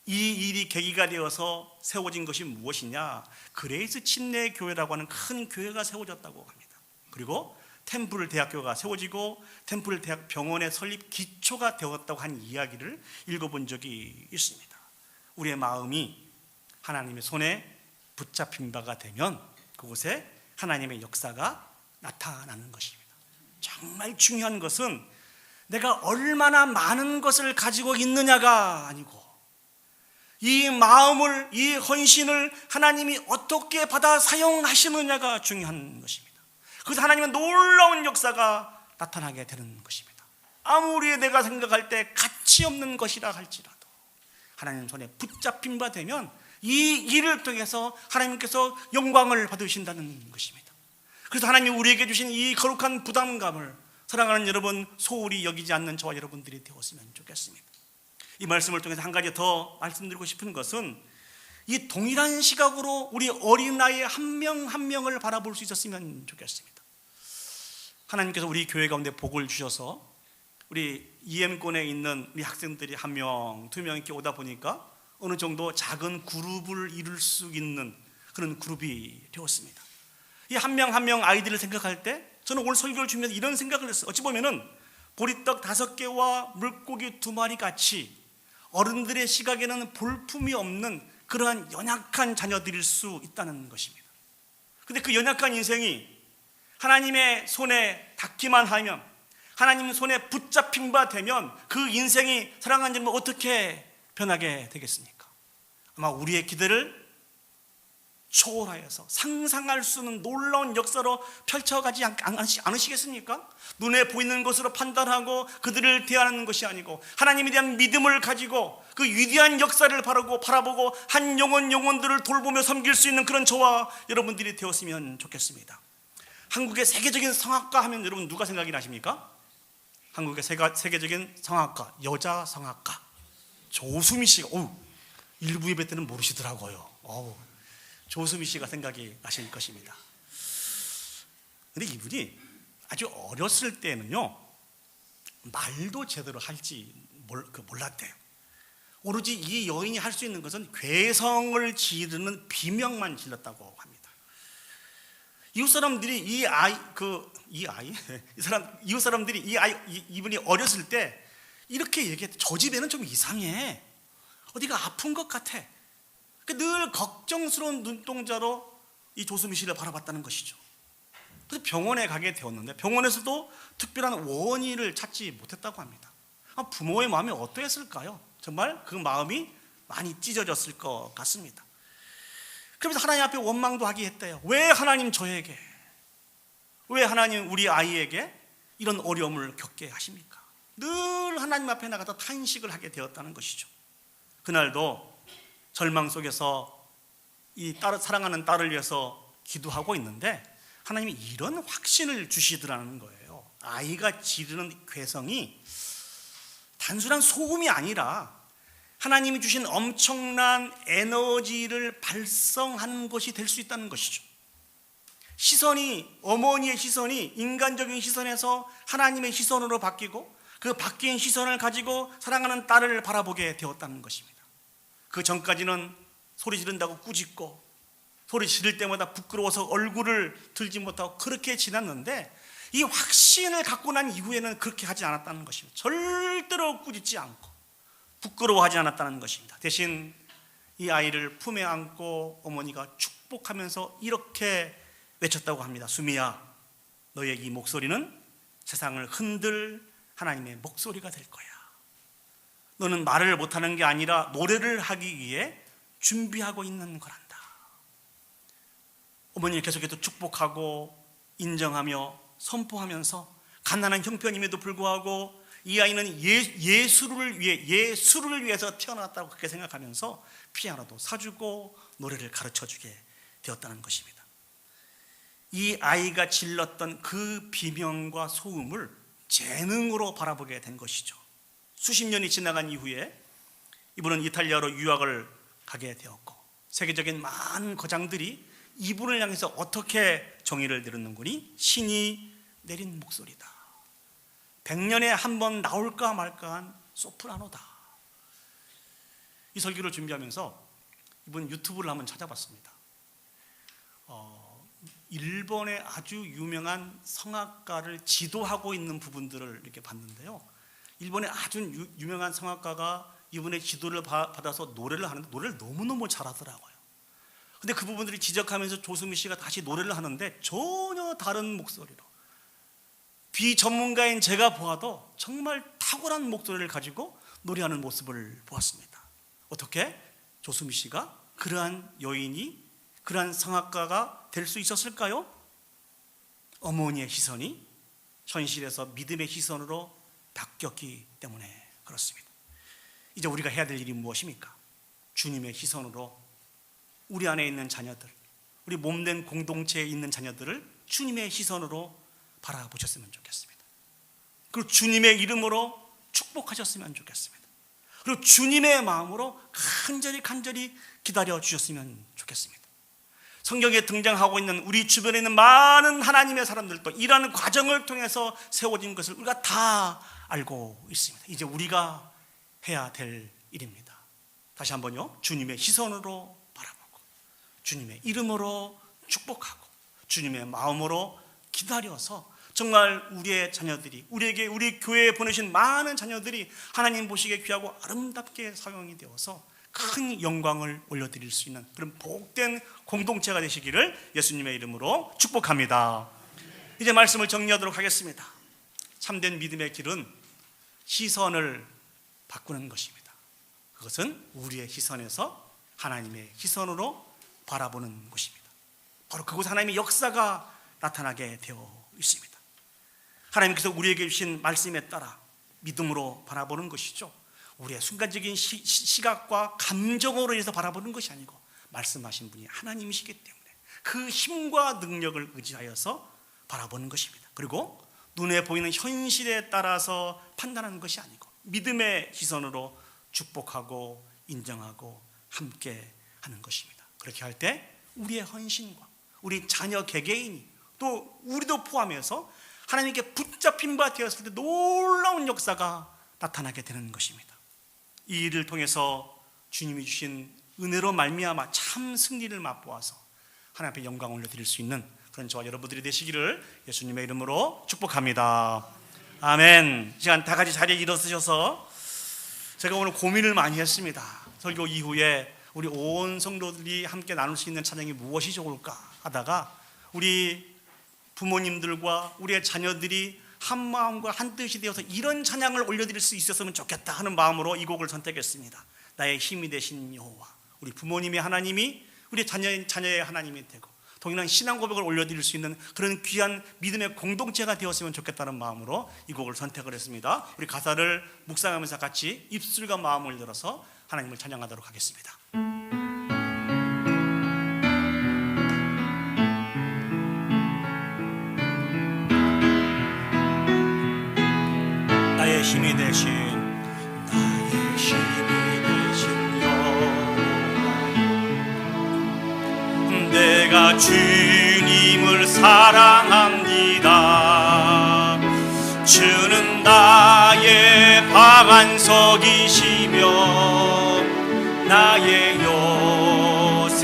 S1: 이 일이 계기가 되어서 세워진 것이 무엇이냐? 그레이스 침례 교회라고 하는 큰 교회가 세워졌다고 합니다. 그리고 템플 대학교가 세워지고 템플 대학 병원의 설립 기초가 되었다고 한 이야기를 읽어본 적이 있습니다. 우리의 마음이 하나님의 손에 붙잡힌 바가 되면 그곳에 하나님의 역사가 나타나는 것입니다. 정말 중요한 것은 내가 얼마나 많은 것을 가지고 있느냐가 아니고 이 마음을, 이 헌신을 하나님이 어떻게 받아 사용하시느냐가 중요한 것입니다. 그래서 하나님은 놀라운 역사가 나타나게 되는 것입니다. 아무리 내가 생각할 때 가치 없는 것이라 할지라도 하나님 손에 붙잡힌 바 되면 이 일을 통해서 하나님께서 영광을 받으신다는 것입니다. 그래서 하나님이 우리에게 주신 이 거룩한 부담감을 사랑하는 여러분, 소홀히 여기지 않는 저와 여러분들이 되었으면 좋겠습니다. 이 말씀을 통해서 한 가지 더 말씀드리고 싶은 것은 이 동일한 시각으로 우리 어린아이 한 명 한 명을 바라볼 수 있었으면 좋겠습니다. 하나님께서 우리 교회 가운데 복을 주셔서 우리 EM권에 있는 우리 학생들이 한 명, 두 명 이렇게 오다 보니까 어느 정도 작은 그룹을 이룰 수 있는 그런 그룹이 되었습니다. 이 한 명 한 명 아이들을 생각할 때 저는 오늘 설교를 주면서 이런 생각을 했어요. 어찌 보면은 보리떡 5개와 물고기 2마리 같이 어른들의 시각에는 볼품이 없는 그러한 연약한 자녀들일 수 있다는 것입니다. 그런데 그 연약한 인생이 하나님의 손에 닿기만 하면, 하나님 손에 붙잡힌 바 되면 그 인생이 사랑하는 여러분 어떻게 변하게 되겠습니까? 아마 우리의 기대를 초월하여서 상상할 수 없는 놀라운 역사로 펼쳐가지 않으시겠습니까? 눈에 보이는 것으로 판단하고 그들을 대하는 것이 아니고 하나님에 대한 믿음을 가지고 그 위대한 역사를 바라보고 한 영혼들을 돌보며 섬길 수 있는 그런 저와 여러분들이 되었으면 좋겠습니다. 한국의 세계적인 성악가 하면 여러분 누가 생각이 나십니까? 한국의 세계적인 성악가, 여자 성악가 조수미 씨가 일부 예배 때는 모르시더라고요. 조수미 씨가 생각이 나실 것입니다. 근데 이분이 아주 어렸을 때는요, 말도 제대로 할지 몰랐대요. 오로지 이 여인이 할 수 있는 것은 괴성을 지르는 비명만 질렀다고 합니다. 이웃 사람들이 이분이 어렸을 때 이렇게 얘기했대. 저 집에는 좀 이상해. 어디가 아픈 것 같아. 늘 걱정스러운 눈동자로 이 조수미 씨를 바라봤다는 것이죠. 그래서 병원에 가게 되었는데 병원에서도 특별한 원인을 찾지 못했다고 합니다. 부모의 마음이 어떠했을까요? 정말 그 마음이 많이 찢어졌을 것 같습니다. 그러면서 하나님 앞에 원망도 하게 했대요. 왜 하나님 저에게, 왜 하나님 우리 아이에게 이런 어려움을 겪게 하십니까? 늘 하나님 앞에 나가서 탄식을 하게 되었다는 것이죠. 그날도 절망 속에서 사랑하는 딸을 위해서 기도하고 있는데 하나님이 이런 확신을 주시더라는 거예요. 아이가 지르는 괴성이 단순한 소음이 아니라 하나님이 주신 엄청난 에너지를 발성하는 것이 될 수 있다는 것이죠. 어머니의 시선이 인간적인 시선에서 하나님의 시선으로 바뀌고 그 바뀐 시선을 가지고 사랑하는 딸을 바라보게 되었다는 것입니다. 그 전까지는 소리 지른다고 꾸짖고 소리 지를 때마다 부끄러워서 얼굴을 들지 못하고 그렇게 지났는데 이 확신을 갖고 난 이후에는 그렇게 하지 않았다는 것입니다. 절대로 꾸짖지 않고 부끄러워하지 않았다는 것입니다. 대신 이 아이를 품에 안고 어머니가 축복하면서 이렇게 외쳤다고 합니다. 수미야, 너의 이 목소리는 세상을 흔들 하나님의 목소리가 될 거야. 너는 말을 못하는 게 아니라 노래를 하기 위해 준비하고 있는 거란다. 어머니는 계속해서 축복하고 인정하며 선포하면서 갓난한 형편임에도 불구하고 이 아이는 예수를 위해서 태어났다고 그렇게 생각하면서 피아노도 사주고 노래를 가르쳐주게 되었다는 것입니다. 이 아이가 질렀던 그 비명과 소음을 재능으로 바라보게 된 것이죠. 수십 년이 지나간 이후에 이분은 이탈리아로 유학을 가게 되었고 세계적인 많은 거장들이 이분을 향해서 어떻게 정의를 내렸는구니 신이 내린 목소리다. 100년에 한 번 나올까 말까한 소프라노다. 이 설교를 준비하면서 이분 유튜브를 한번 찾아봤습니다. 일본의 아주 유명한 성악가를 지도하고 있는 부분들을 이렇게 봤는데요. 일본의 아주 유명한 성악가가 이분의 지도를 받아서 노래를 하는데 노래를 너무너무 잘하더라고요. 근데 그 부분들이 지적하면서 조수미 씨가 다시 노래를 하는데 전혀 다른 목소리로 비전문가인 제가 보아도 정말 탁월한 목소리를 가지고 노래하는 모습을 보았습니다. 어떻게 조수미 씨가 그러한 여인이 그러한 성악가가 될 수 있었을까요? 어머니의 시선이 현실에서 믿음의 시선으로 바뀌었기 때문에 그렇습니다. 이제 우리가 해야 될 일이 무엇입니까? 주님의 시선으로 우리 안에 있는 자녀들, 우리 몸된 공동체에 있는 자녀들을 주님의 시선으로 바라보셨으면 좋겠습니다. 그리고 주님의 이름으로 축복하셨으면 좋겠습니다. 그리고 주님의 마음으로 간절히 기다려 주셨으면 좋겠습니다. 성경에 등장하고 있는 우리 주변에 있는 많은 하나님의 사람들도 이러한 과정을 통해서 세워진 것을 우리가 다 알고 있습니다. 이제 우리가 해야 될 일입니다. 다시 한번요. 주님의 시선으로 바라보고 주님의 이름으로 축복하고 주님의 마음으로 기다려서 정말 우리의 자녀들이 우리 교회에 보내신 많은 자녀들이 하나님 보시기에 귀하고 아름답게 사용이 되어서 큰 영광을 올려드릴 수 있는 그런 복된 공동체가 되시기를 예수님의 이름으로 축복합니다. 이제 말씀을 정리하도록 하겠습니다. 참된 믿음의 길은 시선을 바꾸는 것입니다. 그것은 우리의 시선에서 하나님의 시선으로 바라보는 곳입니다. 바로 그곳 하나님의 역사가 나타나게 되어 있습니다. 하나님께서 우리에게 주신 말씀에 따라 믿음으로 바라보는 것이죠. 우리의 순간적인 시각과 감정으로 인해서 바라보는 것이 아니고 말씀하신 분이 하나님이시기 때문에 그 힘과 능력을 의지하여서 바라보는 것입니다. 그리고 눈에 보이는 현실에 따라서 판단하는 것이 아니고 믿음의 시선으로 축복하고 인정하고 함께 하는 것입니다. 그렇게 할 때 우리의 헌신과 우리 자녀 개개인이 또 우리도 포함해서 하나님께 붙잡힌 바 되었을 때 놀라운 역사가 나타나게 되는 것입니다. 이 일을 통해서 주님이 주신 은혜로 말미암아 참 승리를 맛보아서 하나님 앞에 영광을 올려드릴 수 있는 그런 저와 여러분들이 되시기를 예수님의 이름으로 축복합니다. 아멘. 이 시간 다 같이 자리에 일어서셔서 제가 오늘 고민을 많이 했습니다. 설교 이후에 우리 온 성도들이 함께 나눌 수 있는 찬양이 무엇이 좋을까 하다가 우리 부모님들과 우리의 자녀들이 한 마음과 한 뜻이 되어서 이런 찬양을 올려드릴 수 있었으면 좋겠다 하는 마음으로 이 곡을 선택했습니다. 나의 힘이 되신 여호와. 우리 부모님의 하나님이 우리 자녀의 하나님이 되고 동일한 신앙 고백을 올려드릴 수 있는 그런 귀한 믿음의 공동체가 되었으면 좋겠다는 마음으로 이 곡을 선택을 했습니다. 우리 가사를 묵상하면서 같이 입술과 마음을 열어서 하나님을 찬양하도록 하겠습니다. 나의 힘이 되신 내가 주님을 사랑합니다. 주는 나의 방안석이시며 나의 요새시라.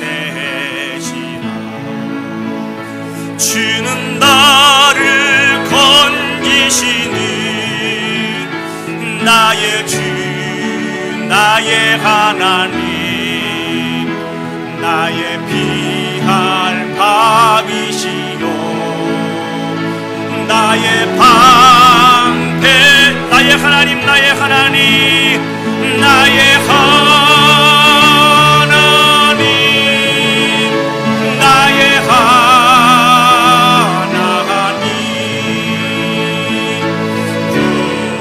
S1: 주는 나를 건지시는 나의 주 나의 하나님 나의 피할 밥이시요 나의 방패 나의 하나님 나의 하나님 나의 하나님 나의 하나님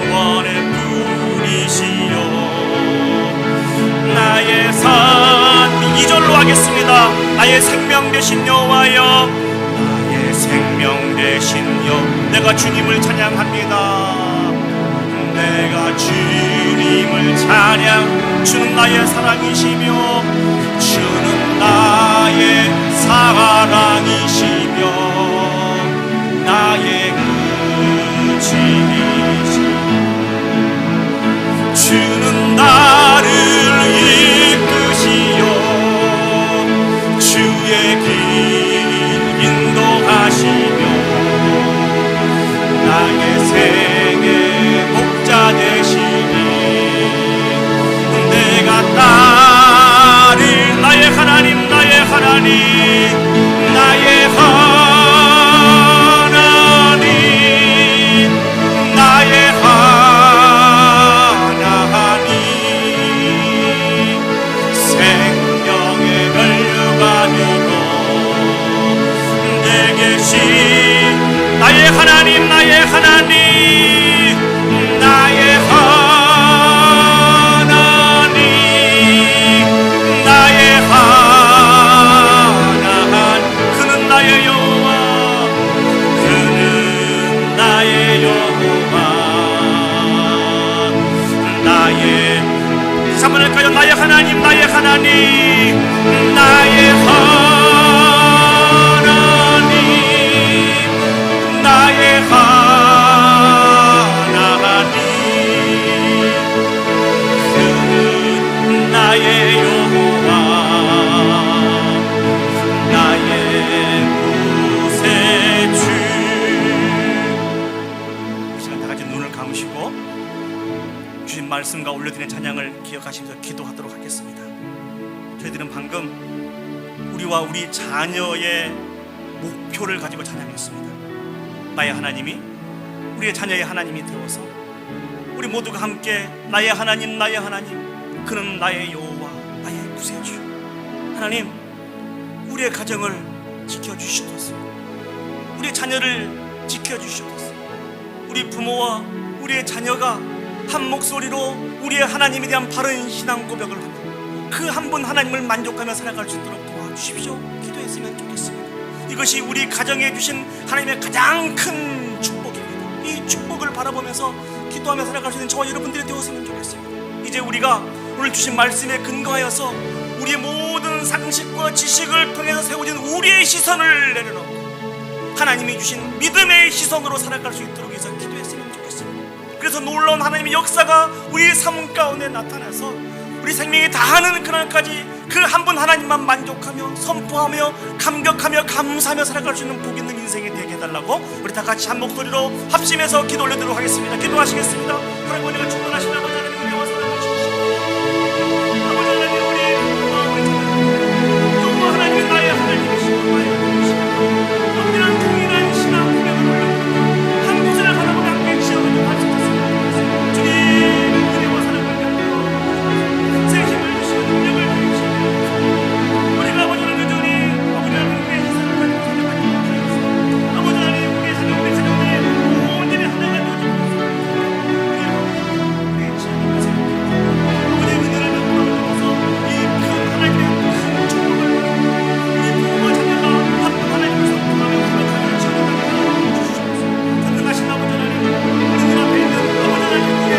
S1: 구원의 분이시요 나의 산 2절로 하겠습니다. 나의 생명 되신 여호와여 나의 생명 되신 여 내가 주님을 찬양합니다. 내가 주님을 찬양 주는 나의 사랑이시며 주는 나의 사랑이시며 나의 의지이시며 주는 나를 이끄시어 주의 길 인도하시며 나의 생의 목자 되시니 내가 따를 나의 하나님 나의 하나님 나의 하나님 나의 하나님 생명의 면류관이고 내게 신 나의 하나님 나의 하나님 나의 하나님 나의 하나님 그는 나의 여호와 그는 나의 여호와 나의 한번 할까요? 나의 하나님 나의 하나님 나의 하나님 나의 하나님 그는 나의 여호와 나의 구세주. 이 시간 다 같이 눈을 감으시고 주신 말씀과 올려드린 찬양을 기억하시면서 기도하도록 하겠습니다. 저희들은 방금 우리와 우리 자녀의 목표를 가지고 찬양했습니다. 나의 하나님이 우리의 자녀의 하나님이 되어서 우리 모두가 함께 나의 하나님 나의 하나님 그는 나의 여호와 나의 구세주. 하나님 우리의 가정을 지켜주시옵소서. 우리 자녀를 지켜주시옵소서. 우리 부모와 우리의 자녀가 한 목소리로 우리의 하나님에 대한 바른 신앙 고백을 하고 그 한 분 하나님을 만족하며 살아갈 수 있도록 도와주십시오. 기도했으면 좋겠습니다. 이것이 우리 가정에 주신 하나님의 가장 큰 축복입니다. 이 축복을 바라보면서 기도하며 살아갈 수 있는 저와 여러분들이 되었으면 좋겠습니다. 이제 우리가 오늘 주신 말씀에 근거하여서 우리의 모든 상식과 지식을 통해서 세워진 우리의 시선을 내려놓고 하나님이 주신 믿음의 시선으로 살아갈 수 있도록 해서 기도했으면 좋겠습니다. 그래서 놀라운 하나님의 역사가 우리의 삶 가운데 나타나서 우리 생명이 다하는 그날까지 그 한 분 하나님만 만족하며 선포하며 감격하며 감사하며 살아갈 수 있는 복 있는 인생이 되게 해달라고 우리 다 같이 한 목소리로 합심해서 기도 올려드리도록 하겠습니다. 기도하시겠습니다. 하나님 우리가 충만하신 아버지 하나님 은혜와 사랑을 주시고 아버지 하나님 우리 여호와 하나님이 나의 하나님이시고 나의 하나님이시고 엄밀한 동일한 신앙 고백을 올려드리고 한 곳을 바라보며 함께 지어가지고 할 수 있었습니다. 주님 은혜와 사랑을 베풀어 새 힘을 주시고 능력을 주시고 우리가 아버지 하나님 주님 아버지 하나님의 희생을 가지고 살아가는 아버지 하나님 우리의 자녀들의 자녀들의 온전히 하나가 되어지고 우리의 지혜를 생각하고 아버지의 은혜를 베풀어 이 큰 하나님의 큰 축복을 우리 부모와 자녀가 한 분 하나님을 선포하며 고백하며 지어나가게 주시옵소서. 전능하신 아버지 하나님 우리 앞에 있는 아버지 하나님 우리의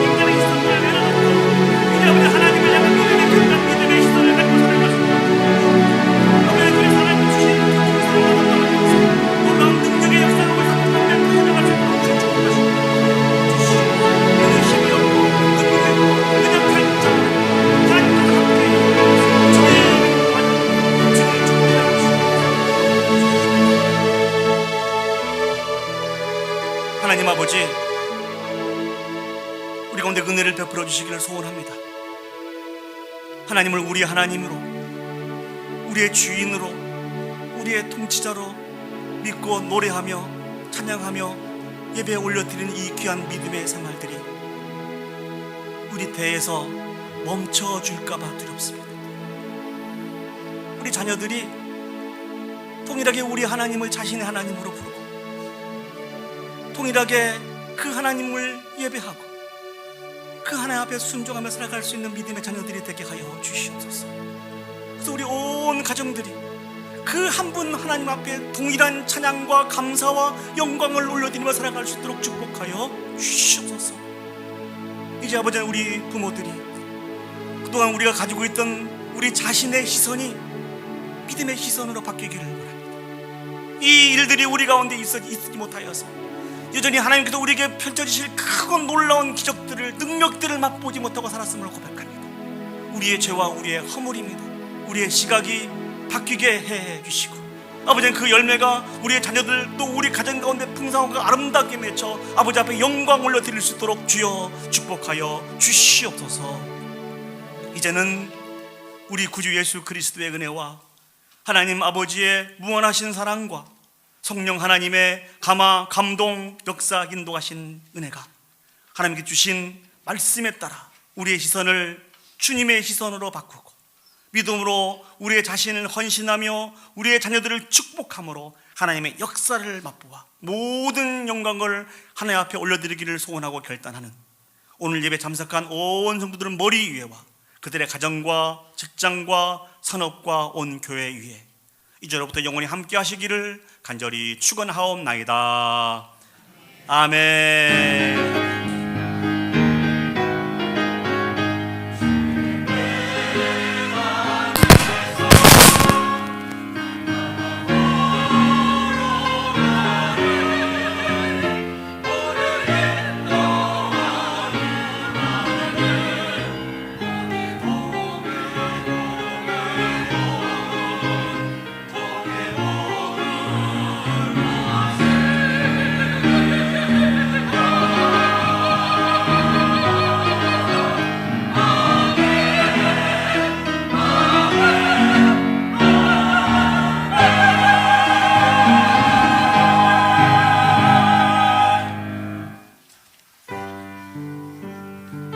S1: 인간의 시선을 내려놓고 이제 아버지 하나님을 향한 믿음의 끝난 믿음의 시선을 갖고 살아갈 수 있도록 아버지 우리 하나님 주신 그 사랑과 감사합니다. 놀라운 능력의 역사로 우리 삶을 살아갈 수 있도록 축복하시고 주시옵소서. 우리 힘이 없고 능력이 없고 그냥 단짝 하나님께서 함께 주님 축복해 주시옵소서. 하나님 아버지 우리 가운데 은혜를 베풀어 주시기를 소원합니다. 하나님을 우리 하나님으로 우리의 주인으로 우리의 통치자로 믿고 노래하며 찬양하며 예배에 올려드리는 이 귀한 믿음의 생활들이 우리 대에서 멈춰줄까봐 두렵습니다. 우리 자녀들이 동일하게 우리 하나님을 자신의 하나님으로 부르고 동일하게 그 하나님을 예배하고 그 하나님 앞에 순종하며 살아갈 수 있는 믿음의 자녀들이 되게 하여 주시옵소서. 그래서 우리 온 가정들이 그 한 분 하나님 앞에 동일한 찬양과 감사와 영광을 올려드리며 살아갈 수 있도록 축복하여 주시옵소서. 이제 아버지 우리 부모들이 그동안 우리가 가지고 있던 우리 자신의 시선이 믿음의 시선으로 바뀌기를 원합니다. 이 일들이 우리 가운데 있지 못하여서 여전히 하나님께서 우리에게 펼쳐주실 크고 놀라운 기적들을 능력들을 맛보지 못하고 살았음을 고백합니다. 우리의 죄와 우리의 허물입니다. 우리의 시각이 바뀌게 해 주시고 아버지는 그 열매가 우리의 자녀들 또 우리 가정 가운데 풍성하고 아름답게 맺혀 아버지 앞에 영광 올려드릴 수 있도록 주여 축복하여 주시옵소서. 이제는 우리 구주 예수 그리스도의 은혜와 하나님 아버지의 무한하신 사랑과 성령 하나님의 감화, 감동, 역사, 인도하신 은혜가 하나님께 주신 말씀에 따라 우리의 시선을 주님의 시선으로 바꾸고 믿음으로 우리의 자신을 헌신하며 우리의 자녀들을 축복함으로 하나님의 역사를 맛보아 모든 영광을 하나님 앞에 올려드리기를 소원하고 결단하는 오늘 예배 참석한 온 성도들은 머리 위에와 그들의 가정과 직장과 산업과 온 교회 위에 이제로부터 영원히 함께 하시기를 간절히 축원하옵나이다. 아멘.